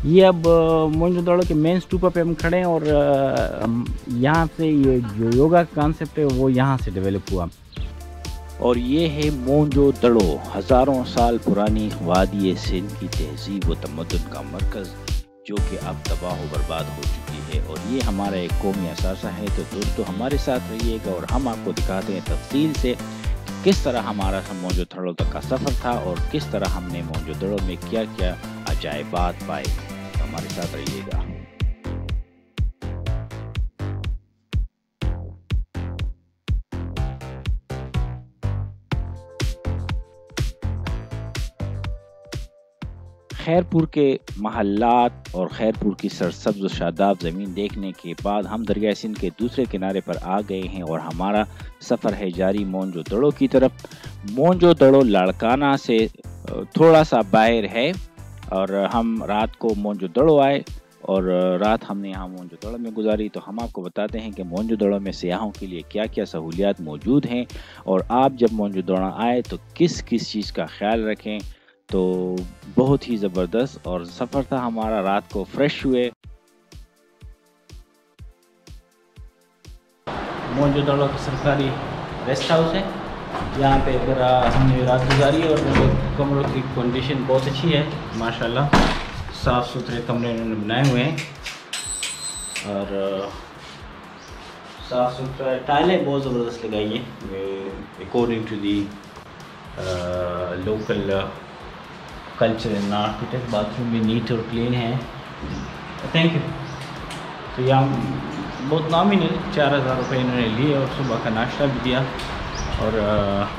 ये अब मोहनजोदड़ो के मेन स्टूपा पे हम खड़े हैं और यहाँ से ये जो योगा का कॉन्सेप्ट है वो यहाँ से डेवलप हुआ। और ये है मोहनजोदड़ो, हज़ारों साल पुरानी वादी सिंध की तहजीब व तमद्दुन का मरकज़, जो कि अब तबाह व बर्बाद हो चुकी है। और ये हमारा एक कौमी असासा है। तो दोस्तों हमारे साथ रहिएगा और हम आपको दिखाते हैं तफसील से किस तरह हमारा मोहनजोदड़ो तक का सफ़र था और किस तरह हमने मोहनजोदड़ो में क्या क्या अजायबात पाए। तो हमारे साथ रहिएगा। खैरपुर के महल्लात और खैरपुर की सरसब्ज़ शादाब ज़मीन देखने के बाद हम दरिया सिंध के दूसरे किनारे पर आ गए हैं और हमारा सफ़र है जारी मोहनजोदड़ो की तरफ। मोहनजोदड़ो लाड़काना से थोड़ा सा बाहर है और हम रात को मोहनजोदड़ो आए और रात हमने यहाँ मोहनजोदड़ो में गुजारी। तो हम आपको बताते हैं कि मोहनजोदड़ो में सियाहों के लिए क्या क्या सहूलियात मौजूद हैं और आप जब मोहनजोदड़ो आए तो किस किस चीज़ का ख्याल रखें। तो बहुत ही ज़बरदस्त और सफ़र था हमारा। रात को फ्रेश हुए। मोहनजोदड़ो का सरकारी रेस्ट हाउस है, यहाँ पे अगर हमने रात गुजारी और कमरों की कंडीशन बहुत अच्छी है माशाल्लाह। साफ़ सुथरे कमरे इन्होंने बनाए हुए हैं और साफ़ सुथरा टाइलें बहुत ज़बरदस्त लगाई है according to the local culture and architect. Bathroom भी नीट और क्लीन है। Thank you. तो यहाँ बहुत नॉमिनल 4000 रुपये इन्होंने लिए और सुबह का नाश्ता भी दिया और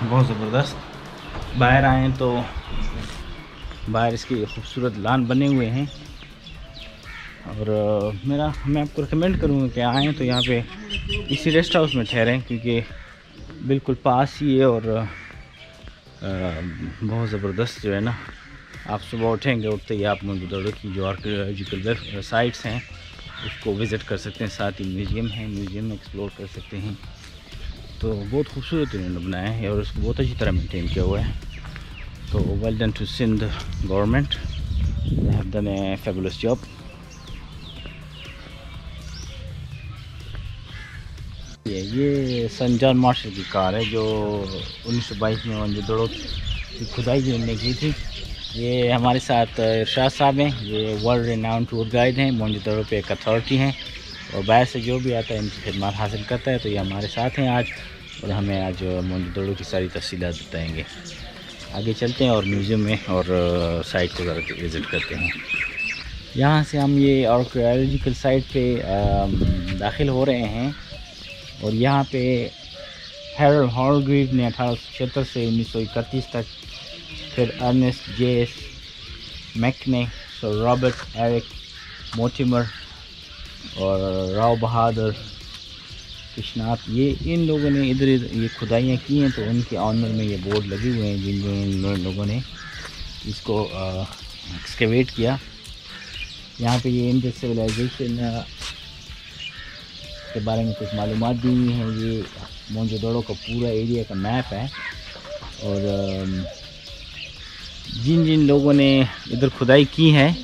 बहुत ज़बरदस्त। बाहर आएँ तो बाहर इसके खूबसूरत लान बने हुए हैं और मैं आपको रिकमेंड करूँगा कि आएँ तो यहाँ पे इसी रेस्ट हाउस में ठहरें क्योंकि बिल्कुल पास ही है और बहुत ज़बरदस्त जो है ना, आप सुबह उठेंगे, उठते ही आप मोहनजोदड़ो की जो आर्कियोलॉजिकल साइट्स हैं उसको विज़िट कर सकते हैं। साथ ही म्यूज़ियम है, म्यूज़ियम में एक्सप्लोर कर सकते हैं। तो बहुत खूबसूरत इन्होंने बनाया है और उसको बहुत अच्छी तरह मेंटेन किया हुआ है। तो well done to Sindh government, they have done a fabulous job. ये सन जॉन मार्शल की कार है जो 1922 में मोहनजोदड़ो की खुदाई जो इन्होंने की थी। ये हमारे साथ इरशाद साहब हैं, ये वर्ल्ड रिनाउंड टूर गाइड हैं, मोहनजोदड़ो पे एक अथॉरिटी हैं और बाहर से जो भी आता है इनकी खिदमत हासिल करता है। तो ये हमारे साथ हैं आज और हमें आज मोहनजोदड़ो की सारी तफसीलात बताएंगे। आगे चलते हैं और म्यूज़ियम में और साइट को ज़रा विज़िट करते हैं। यहाँ से हम ये आर्कियोलॉजिकल साइट पे दाखिल हो रहे हैं और यहाँ पे हैरोल्ड हॉलग्रीव ने 1876 से 1931 तक, फिर अर्नेस्ट जे मैकने, सर रॉबर्ट एरिक मोटिमर और राव बहादुर कृष्णात, ये इन लोगों ने इधर ये खुदाइयाँ की हैं। तो उनके ऑनर में ये बोर्ड लगे हुए हैं जिन लोगों ने इसको एक्सकेवेट किया। यहाँ पे ये इंडस सिविलाइजेशन के बारे में कुछ मालूमात दी हुई हैं। ये मोहनजोदड़ो का पूरा एरिया का मैप है और जिन जिन लोगों ने इधर खुदाई की है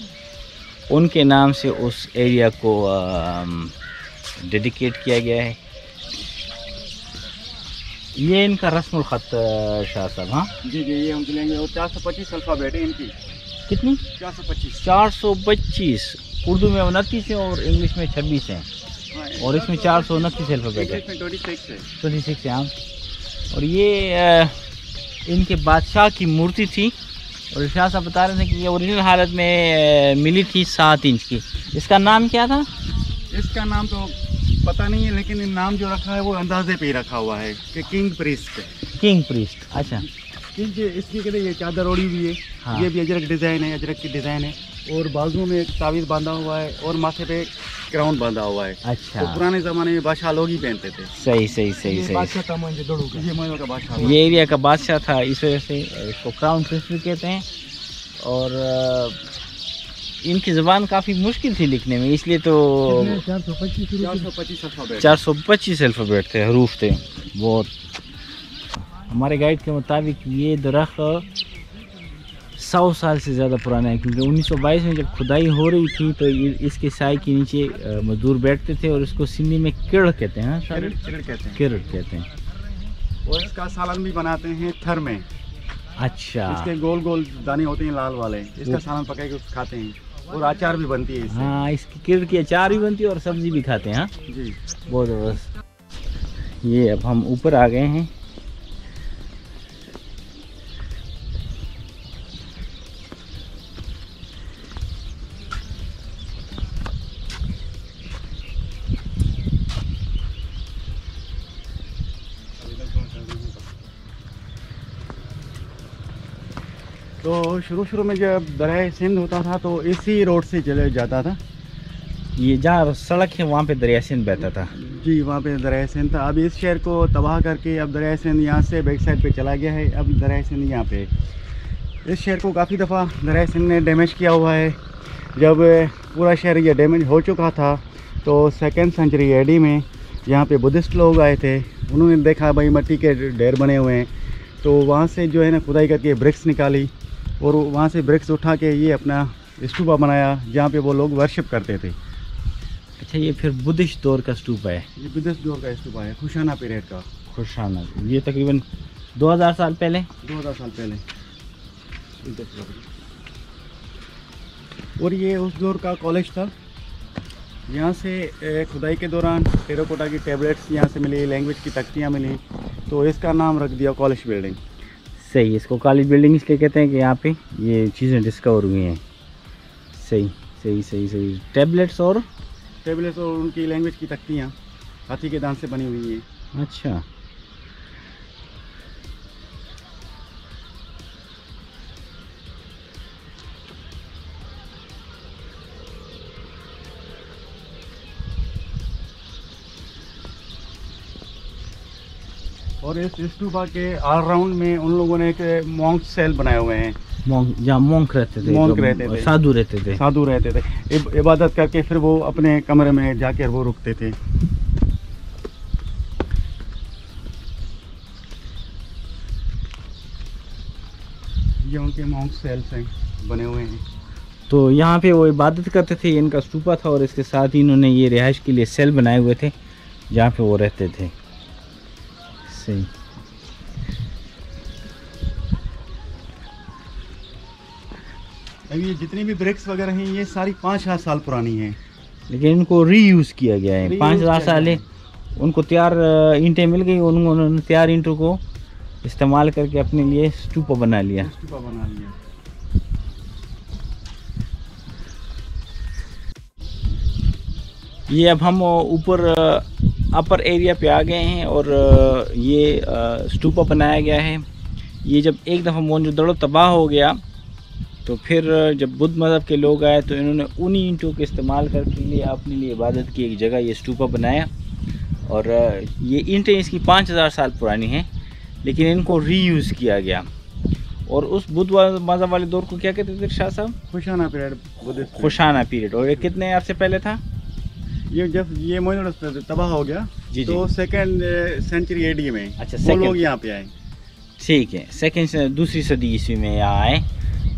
उनके नाम से उस एरिया को डेडिकेट किया गया है। ये इनका रस्मुल ख़त शाह साहब। हाँ जी जी, ये हम लेंगे और 425 अल्फ़ाबेट है इनकी। कितनी? 425। 425 उर्दू में 29 है और इंग्लिश में 26 हैं और इसमें 429 अल्फ़ाबेट है। 26 है। हाँ, और ये इनके बादशाह की मूर्ति थी और शाह साहब बता रहे थे कि ये ओरिजिनल हालत में मिली थी 7 इंच की। इसका नाम क्या था? इसका नाम तो पता नहीं है, लेकिन नाम जो रखा है वो अंदाजे पे ही रखा हुआ है कि किंग प्रीस्ट। किंग प्रीस्ट, अच्छा। इसकी कहते ये चादर ओढ़ी हुई है। हाँ। ये भी अजरक डिज़ाइन है, अजरक की डिज़ाइन है और बाजू में एक तावीज़ बांधा हुआ है और माथे पे क्राउन बांधा हुआ है। अच्छा। तो पुराने ज़माने में बादशाह लोग ही पहनते थे। सही। बादशाह था मोहनजोदड़ो का, ये मोहनजोदड़ो का बादशाह, ये एरिया का बादशाह था, इस वजह से इसको क्राउन प्रिंस भी कहते हैं। और इनकी ज़बान काफ़ी मुश्किल थी लिखने में, इसलिए तो 425 अल्फ़ाबेट थे, हरूफ थे बहुत। हमारे गाइड के मुताबिक ये दरख्त 100 साल से ज़्यादा पुराना है, क्योंकि 1922 में जब खुदाई हो रही थी तो इसके साए के नीचे मजदूर बैठते थे और इसको सिंधी में किड़ कहते हैं। किड़ कहते हैं। किड़ कहते हैं। और इसका सालन भी बनाते हैं थर में। अच्छा, इसके गोल गोल दाने होते हैं लाल वाले, इसका सालन पका के खाते हैं और अचार भी बनती है इससे। हाँ, इसकी किड़ की अचार भी बनती है और सब्जी भी खाते हैं। हाँ जी, बहुत ज़बरदस्त। ये अब हम ऊपर आ गए हैं। तो शुरू में जब दरिया सिंध होता था तो इसी रोड से चले जाता था। ये जहाँ सड़क है वहाँ पे दरिया सिंध बहता था। जी, वहाँ पे दरिया सिंध था। अब इस शहर को तबाह करके अब दरिया सिंध यहाँ से बैक साइड पे चला गया है। अब दरिया सिंध यहाँ पे, इस शहर को काफ़ी दफ़ा दरिया सिंध ने डैमेज किया हुआ है। जब पूरा शहर ये डैमेज हो चुका था तो 2nd सेंचुरी AD में यहाँ पे बुद्धिस्ट लोग आए थे। उन्होंने देखा भाई मट्टी के ढेर बने हुए हैं, तो वहाँ से जो है ना खुदाई करके ब्रिक्स निकाली और वहाँ से ब्रिक्स उठा के ये अपना स्तूपा बनाया जहाँ पे वो लोग वर्शिप करते थे। अच्छा, ये फिर बुद्धिस्ट दौर का स्तूपा है। ये बुद्धिस्ट दौर का स्तूपा है, खुशाना पीरियड का। खुशाना, ये तकरीबन 2000 साल पहले। 2000 साल पहले। और ये उस दौर का कॉलेज था। यहाँ से खुदाई के दौरान टेराकोटा की टैबलेट्स यहाँ से मिली, लैंग्वेज की तख्तियाँ मिली, तो इसका नाम रख दिया कॉलेज बिल्डिंग। सही, इसको कॉलेज बिल्डिंग इसलिए कहते हैं कि यहाँ पे ये चीज़ें डिस्कवर हुई हैं। सही सही सही सही। टैबलेट्स और उनकी लैंग्वेज की तख्तियाँ हाथी के दांत से बनी हुई हैं। अच्छा, और इस स्तूपा के ऑल राउंड में उन लोगों ने एक मॉन्क सेल बनाए हुए हैं। जहाँ मॉन्क रहते थे, साधु रहते थे। इबादत करके फिर वो अपने कमरे में जाकर वो रुकते थे। ये उनके मॉन्क सेल्स हैं, बने हुए हैं। तो यहाँ पे वो इबादत करते थे, इनका स्तूपा था और इसके साथ ही इन्होंने ये रिहाइश के लिए सेल बनाए हुए थे जहाँ पे वो रहते थे। सही। अभी ये जितनी भी ब्रिक्स वगैरह हैं ये सारी 5000 साल पुरानी हैं, लेकिन इनको रीयूज़ किया गया है। 5000 साल है, उनको तैयार ईंटें मिल गई, उन्होंने तैयार ईंटों को इस्तेमाल करके अपने लिए स्तूपा बना लिया। ये अब हम ऊपर अपर एरिया पे आ गए हैं और ये स्तूपा बनाया गया है। ये जब एक दफ़ा मोहनजोदड़ो तबाह हो गया तो फिर जब बुद्ध मज़हब के लोग आए तो इन्होंने उन्हीं ईंटों के इस्तेमाल करके लिए अपने लिए इबादत की एक जगह ये स्तूपा बनाया। और ये ईंटें इसकी 5000 साल पुरानी हैं, लेकिन इनको रीयूज़ किया गया। और उस बुद्ध मज़हब वाले दौर को क्या कहते थे शाह साहब? खुशाना पीरियड। खुशाना पीरियड। और ये कितने अर्से पहले था? ये जब ये मोहनजोदड़ो तबाह हो गया जी तो 2nd सेंचुरी AD में। अच्छा, वो लोग यहाँ पे आए। ठीक है, दूसरी सदी ईस्वी में यहाँ आए।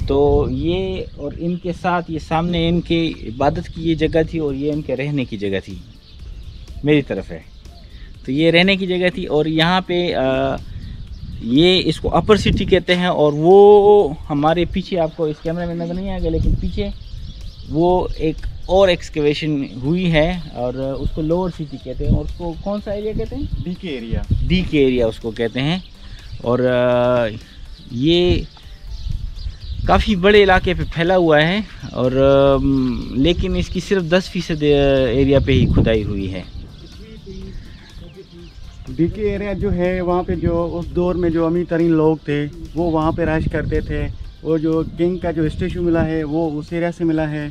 तो ये और इनके साथ ये सामने इनके इबादत की ये जगह थी और ये इनके रहने की जगह थी। मेरी तरफ है तो ये रहने की जगह थी। और यहाँ पे ये इसको अपर सिटी कहते हैं। और वो हमारे पीछे, आपको इस कैमरे में नज़र नहीं आएगा, लेकिन पीछे वो एक और एक्सकेवेशन हुई है और उसको लोअर सिटी कहते हैं। और उसको कौन सा एरिया कहते हैं? डी के एरिया उसको कहते हैं। और ये काफ़ी बड़े इलाके पे फैला हुआ है और लेकिन इसकी सिर्फ 10% एरिया पे ही खुदाई हुई है। डीके एरिया जो है वहाँ पे जो उस दौर में जो अमीर तरीन लोग थे वो वहाँ पे रहाइश करते थे। और जो किंग का जो स्टैचू मिला है वो उस एरिया से मिला है,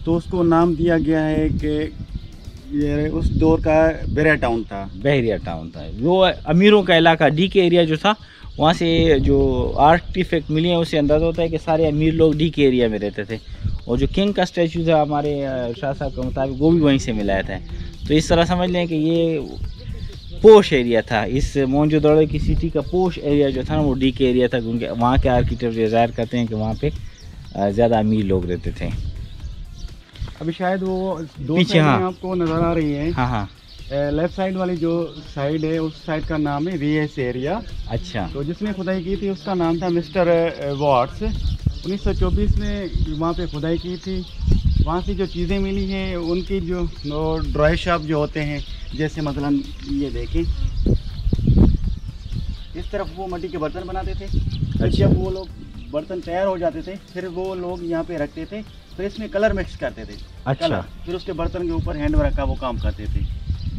तो उसको नाम दिया गया है कि ये उस दौर का बहरिया टाउन था। वो अमीरों का इलाका डी के एरिया जो था, वहाँ से जो आर्टिफैक्ट मिले हैं उससे अंदाज़ा होता है कि सारे अमीर लोग डी के एरिया में रहते थे। और जो किंग का स्टैचू था हमारे शाह साहब के मुताबिक वो भी वहीं से मिलाया था। तो इस तरह समझ लें कि ये पोश एरिया था। इस मोहनजोदड़ो की सिटी का पोश एरिया जो था ना वो डी के एरिया था, क्योंकि वहाँ के आर्किटेक्ट ज़ाहिर करते हैं कि वहाँ पे ज़्यादा अमीर लोग रहते थे। अभी शायद वो दो पीछे, साइड हाँ आपको नज़र आ रही है। हाँ हाँ। लेफ्ट साइड वाली जो साइड है उस साइड का नाम है वीएस एरिया। अच्छा। तो जिसने खुदाई की थी उसका नाम था मिस्टर वॉट्स। 1924 में वहाँ पे खुदाई की थी। वहाँ से जो चीज़ें मिली हैं उनकी जो ड्राई शॉप जो होते हैं, जैसे मसलन ये देखें, इस तरफ वो मिट्टी के बर्तन बनाते थे। फिर जब वो लोग बर्तन तैयार हो जाते थे फिर वो लोग यहाँ पे रखते थे, फिर इसमें कलर मिक्स करते थे। अच्छा। कलर, फिर उसके बर्तन के ऊपर हैंड वर्क का वो काम करते थे।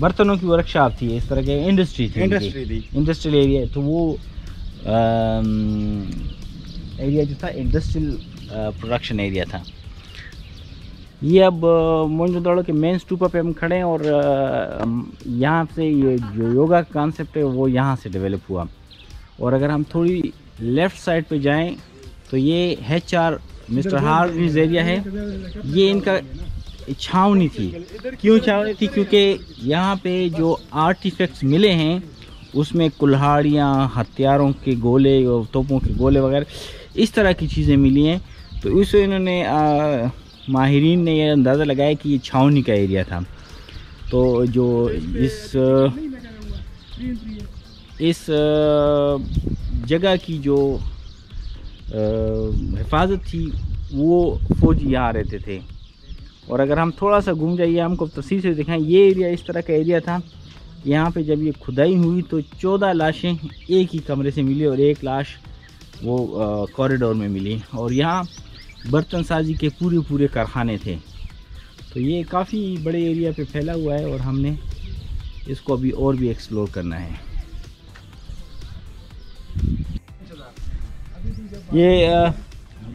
बर्तनों की वर्कशॉप थी, इस तरह के इंडस्ट्री थी, इंडस्ट्रियल एरिया। तो वो एरिया जो था इंडस्ट्रियल प्रोडक्शन एरिया था। ये अब मोहनजोदड़ो के मेन स्टूपा पे हम खड़े हैं और यहाँ से ये जो योगा का कॉन्सेप्ट है वो यहाँ से डेवलप हुआ। और अगर हम थोड़ी लेफ़्ट साइड पे जाएं तो ये HR मिस्टर हार्वीज एरिया है। ये इनका छावनी थी। क्यों छावनी थी? क्योंकि यहाँ पे जो आर्टिफैक्ट्स मिले हैं उसमें कुल्हाड़ियाँ, हथियारों के गोले और तोपों के गोले वगैरह इस तरह की चीज़ें मिली हैं। तो इससे इन्होंने माहिरीन ने यह अंदाज़ा लगाया कि ये छावनी का एरिया था। तो जो इस जगह की जो हिफाजत थी वो फौजी यहाँ रहते थे। और अगर हम थोड़ा सा घूम जाइए, हमको तफसील से दिखाएं, ये एरिया इस तरह का एरिया था। यहाँ पे जब ये खुदाई हुई तो 14 लाशें एक ही कमरे से मिली और एक लाश वो कॉरिडोर में मिली। और यहाँ बर्तन साजी के पूरे कारखाने थे। तो ये काफ़ी बड़े एरिया पे फैला हुआ है और हमने इसको अभी और भी एक्सप्लोर करना है। ये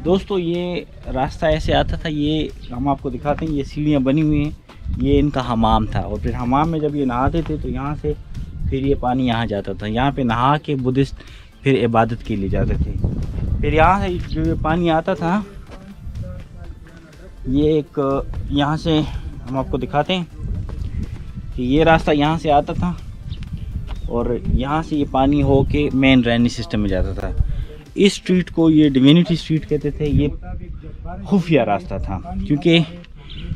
दोस्तों ये रास्ता ऐसे आता था, ये हम आपको दिखाते हैं। ये सीढ़ियाँ बनी हुई हैं, ये इनका हमाम था। और फिर हमाम में जब ये नहाते थे तो यहाँ से फिर ये पानी यहाँ जाता था। यहाँ पे नहा के बुद्धिस्ट फिर इबादत के लिए जाते थे। फिर यहाँ से जो ये पानी आता था, ये एक यहाँ से हम आपको दिखाते हैं कि ये रास्ता यहाँ से आता था और यहाँ से ये पानी हो के मेन ड्रेनेज सिस्टम में जाता था। इस स्ट्रीट को ये डिविनिटी स्ट्रीट कहते थे। ये खुफिया रास्ता था क्योंकि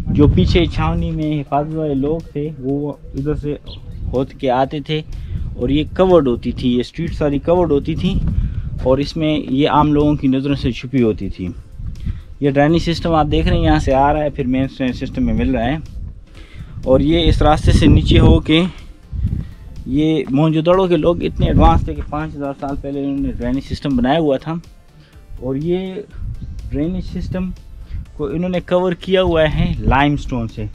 जो पीछे छावनी में हिफाजत वाले लोग थे वो इधर से होत के आते थे और ये कवर्ड होती थी, ये स्ट्रीट सारी कवर्ड होती थी और इसमें ये आम लोगों की नज़रों से छुपी होती थी। ये ड्रेनेज सिस्टम आप देख रहे हैं यहाँ से आ रहा है, फिर मेन ड्रेनेज सिस्टम में मिल रहा है। और ये इस रास्ते से नीचे हो के, ये मोहनजोदड़ो के लोग इतने एडवांस थे कि 5000 साल पहले इन्होंने ड्रेनेज सिस्टम बनाया हुआ था। और ये ड्रेनेज सिस्टम को इन्होंने कवर किया हुआ है लाइमस्टोन से,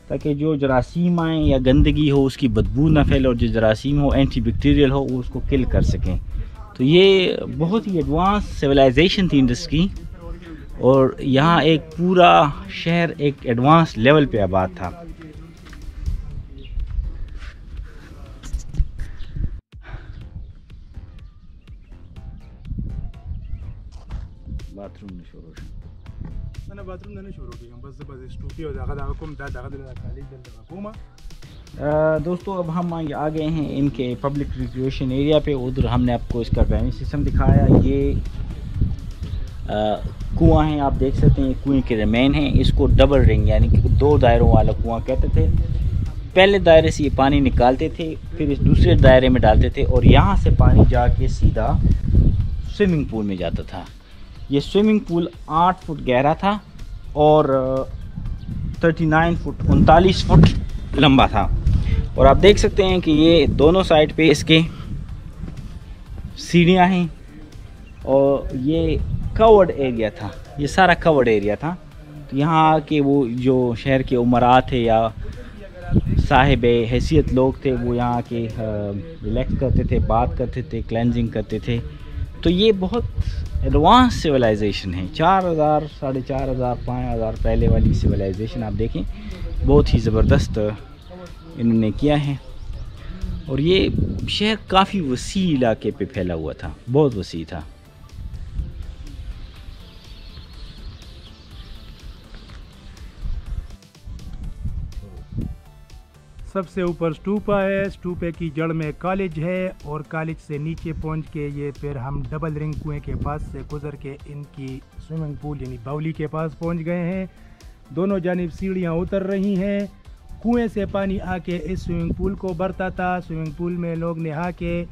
ताकि जो जरासीम आए या गंदगी हो उसकी बदबू ना फैले और जो जरासीम हो एंटीबैक्टीरियल हो वो उसको किल कर सकें। तो ये बहुत ही एडवांस सिविलाइजेशन थी इंडस की। और यहाँ एक पूरा शहर एक एडवांस लेवल पे आबाद था। बाथरूम में शोर मैंने बाथरूम नहीं शुरू की बस स्टूपी हो जाएगा कुम दा दागा दे खाली जल कुमा। दोस्तों अब हम आ गए हैं इनके पब्लिक रिक्रिएशन एरिया पे। उधर हमने आपको इसका ड्रेनेज सिस्टम दिखाया। ये कुआं है, आप देख सकते हैं, कुएं के रिमेन हैं। इसको डबल रिंग यानी कि 2 दायरों वाला कुआं कहते थे। पहले दायरे से ये पानी निकालते थे, फिर इस दूसरे दायरे में डालते थे और यहाँ से पानी जाके सीधा स्विमिंग पूल में जाता था। ये स्विमिंग पूल 8 फुट गहरा था और 39 फुट लंबा था। और आप देख सकते हैं कि ये दोनों साइड पे इसके सीढ़ियाँ हैं और ये कवर्ड एरिया था, ये सारा कवर्ड एरिया था। तो यहाँ के वो जो शहर के उमरा थे या साहिब हैसियत लोग थे वो यहाँ के रिलैक्स करते थे, बात करते थे, क्लेंजिंग करते थे। तो ये बहुत एडवांस सिविलाइजेशन है। 4000, 4500, 5000 पहले वाली सिविलाइजेशन आप देखें, बहुत ही ज़बरदस्त इन्होंने किया है। और ये शहर काफ़ी वसी इलाके पे फैला हुआ था, बहुत वसी था। सबसे ऊपर स्टूपा है, स्टूपे की जड़ में कॉलेज है और कॉलेज से नीचे पहुंच के ये फिर हम डबल रिंग कुएं के पास से गुजर के इनकी स्विमिंग पूल यानी बावली के पास पहुंच गए हैं। दोनों जानिब सीढ़ियां उतर रही हैं। कुएं से पानी आके इस स्विमिंग पूल को भरता था। स्विमिंग पूल में लोग नहा के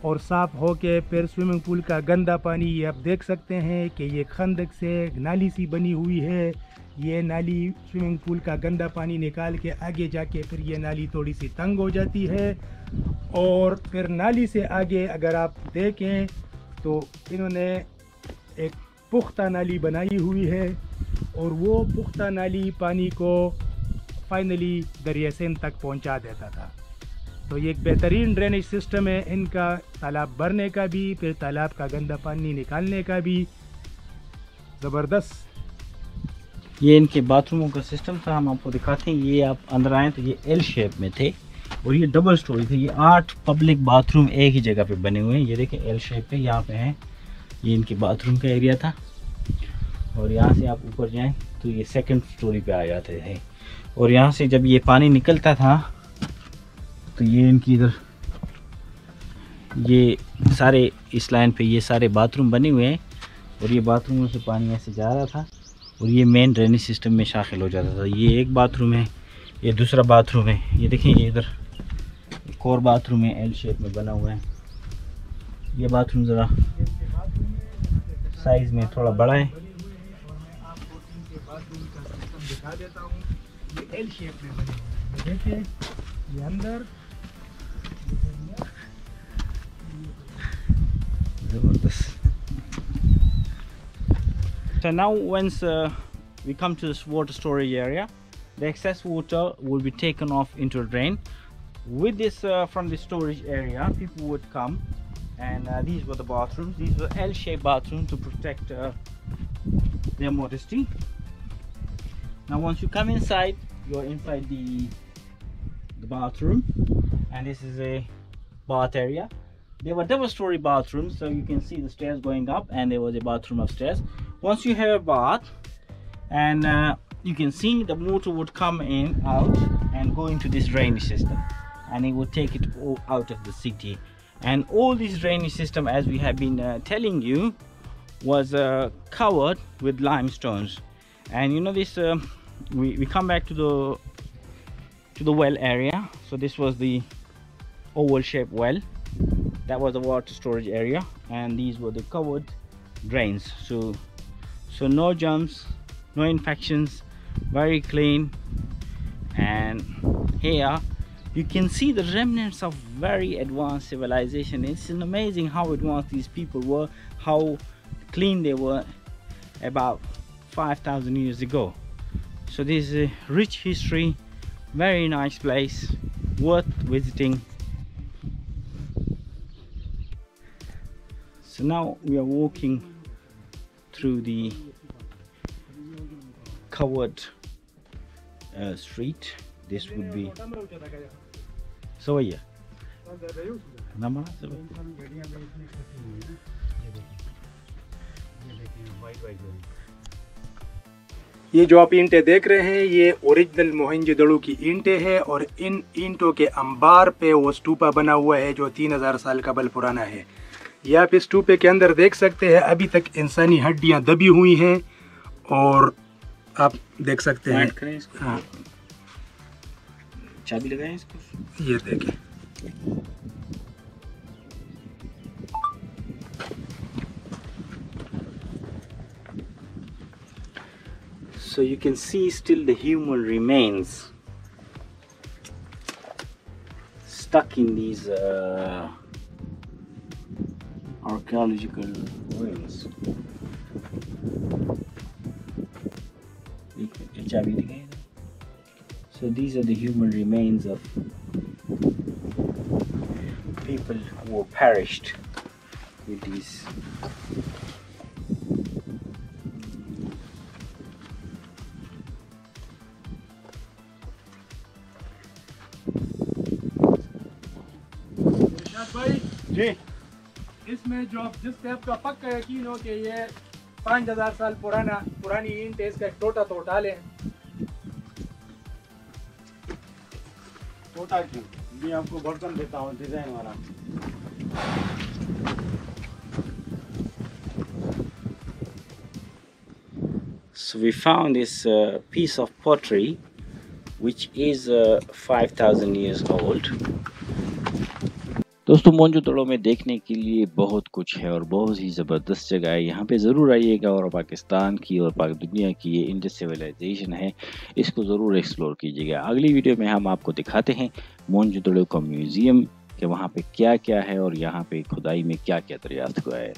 और साफ़ हो के फिर स्विमिंग पूल का गंदा पानी ये आप देख सकते हैं कि ये खंदक से नाली सी बनी हुई है। ये नाली स्विमिंग पूल का गंदा पानी निकाल के आगे जाके फिर ये नाली थोड़ी सी तंग हो जाती है और फिर नाली से आगे अगर आप देखें तो इन्होंने एक पुख्ता नाली बनाई हुई है और वो पुख्ता नाली पानी को फाइनली दरिया सिंध तक पहुंचा देता था। तो ये एक बेहतरीन ड्रेनेज सिस्टम है इनका, तालाब भरने का भी फिर तालाब का गंदा पानी निकालने का भी ज़बरदस्त। ये इनके बाथरूमों का सिस्टम था, हम आपको दिखाते हैं। ये आप अंदर आए तो ये एल शेप में थे और ये डबल स्टोरी थे। ये 8 पब्लिक बाथरूम एक ही जगह पे बने हुए हैं। ये देखें एल शेप पे यहाँ पे हैं। ये इनके बाथरूम का एरिया था और यहाँ से आप ऊपर जाएं तो ये सेकंड स्टोरी पे आ जाते थे। और यहाँ से जब ये पानी निकलता था तो ये इनकी इधर ये सारे इस लाइन पे ये सारे बाथरूम बने हुए हैं और ये बाथरूमों से पानी ऐसे जा रहा था और ये मेन ड्रेनेज सिस्टम में शामिल हो जाता था। ये एक बाथरूम है, ये दूसरा बाथरूम है। ये देखें ये इधर एक और बाथरूम है, एल शेप में बना हुआ है। ये बाथरूम ज़रा साइज में थोड़ा बड़ा है। दिखा देता हूँ, ये एल शेप में बने हुए हैं। देखिए ये अंदर ज़बरदस्त। So now once we come to this water storage area, the excess water will be taken off into a drain. With this from the storage area, people would come and these were the bathrooms. These were L-shaped bathrooms to protect their modesty. Now once you come inside, you're inside the bathroom and this is a bath area. They were double-story bathrooms, so you can see the stairs going up and there was a bathroom upstairs. Once you have a bath and you can see the water would come in out and go into this drainage system and it would take it all out of the city. And all this drainage system, as we have been telling you, was covered with limestones. And you know this we come back to the well area. So this was the oval shaped well, that was the water storage area, and these were the covered drains. So no germs, no infections, very clean. And here you can see the remnants of very advanced civilization. It's amazing how advanced these people were, how clean they were about 5,000 years ago. So this is a rich history, very nice place, worth visiting. So now we are walking through the covered street. This would be so yeah. ये जो आप ईंटें देख रहे हैं ये original Mohenjodaro की ईंटें हैं और इन ईंटों के अंबार पे वो स्टूपा बना हुआ है जो 3000 साल कबल पुराना है। ये आप इस स्टूपे के अंदर देख सकते हैं अभी तक इंसानी हड्डियां दबी हुई हैं और आप देख सकते हैं। हाँ, चाबी लगाएं इसको। ये देखें, so you can see still the human remains stuck in these archaeological ruins. So these are the human remains of people who were perished with these. जी, इसमें जो आप जिस टाइप का पक्का यकीन हो कि ये 5000 साल पुरानी ईंट है, इसका एक टोटा तो उठा लें। छोटा क्यों? मैं आपको बर्तन देता हूँ डिजाइन वाला। So we found this piece of pottery which is 5000 years old. दोस्तों मोहनजोदड़ो में देखने के लिए बहुत कुछ है और बहुत ही ज़बरदस्त जगह है। यहाँ पे ज़रूर आइएगा और पाकिस्तान की और पाक दुनिया की ये इंडस सिविलाइजेशन है, इसको ज़रूर एक्सप्लोर कीजिएगा। अगली वीडियो में हम आपको दिखाते हैं मोहनजोदड़ो का म्यूज़ियम कि वहाँ पे क्या क्या है और यहाँ पे खुदाई में क्या क्या दरियाफ्त हुआ है।